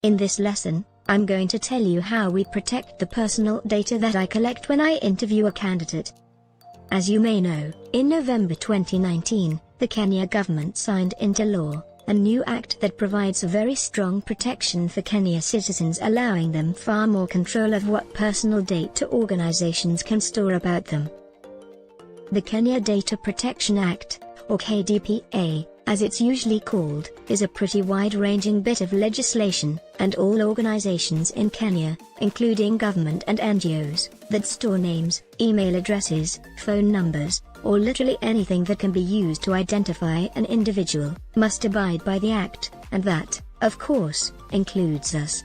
In this lesson, I'm going to tell you how we protect the personal data that I collect when I interview a candidate. As you may know, in November 2019, the Kenya government signed into law a new act that provides a very strong protection for Kenya citizens, allowing them far more control of what personal data organizations can store about them. The Kenya Data Protection Act, or KDPA, as it's usually called, is a pretty wide-ranging bit of legislation, and all organizations in Kenya, including government and NGOs, that store names, email addresses, phone numbers, or literally anything that can be used to identify an individual, must abide by the Act, and that, of course, includes us.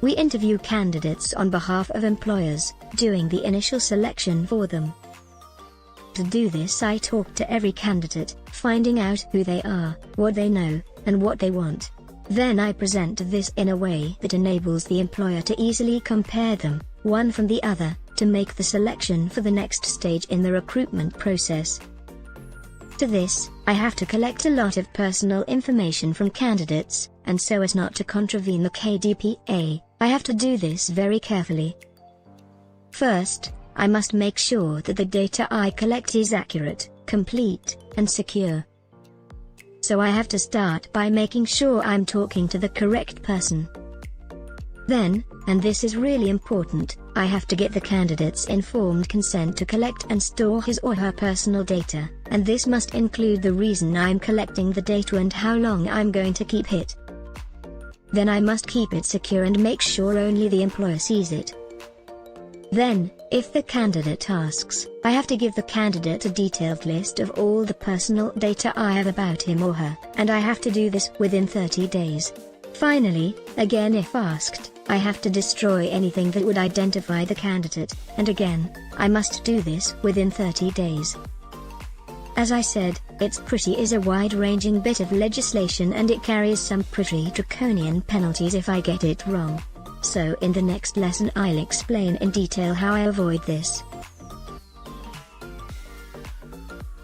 We interview candidates on behalf of employers, doing the initial selection for them. To do this, I talk to every candidate, finding out who they are, what they know, and what they want. Then I present this in a way that enables the employer to easily compare them, one from the other, to make the selection for the next stage in the recruitment process. To this, I have to collect a lot of personal information from candidates, and so as not to contravene the KDPA, I have to do this very carefully. First, I must make sure that the data I collect is accurate, complete, and secure. So I have to start by making sure I'm talking to the correct person. Then, and this is really important, I have to get the candidate's informed consent to collect and store his or her personal data, and this must include the reason I'm collecting the data and how long I'm going to keep it. Then I must keep it secure and make sure only the employer sees it. Then, if the candidate asks, I have to give the candidate a detailed list of all the personal data I have about him or her, and I have to do this within 30 days. Finally, again if asked, I have to destroy anything that would identify the candidate, and again, I must do this within 30 days. As I said, it's a wide-ranging bit of legislation and it carries some pretty draconian penalties if I get it wrong. So in the next lesson I'll explain in detail how I avoid this.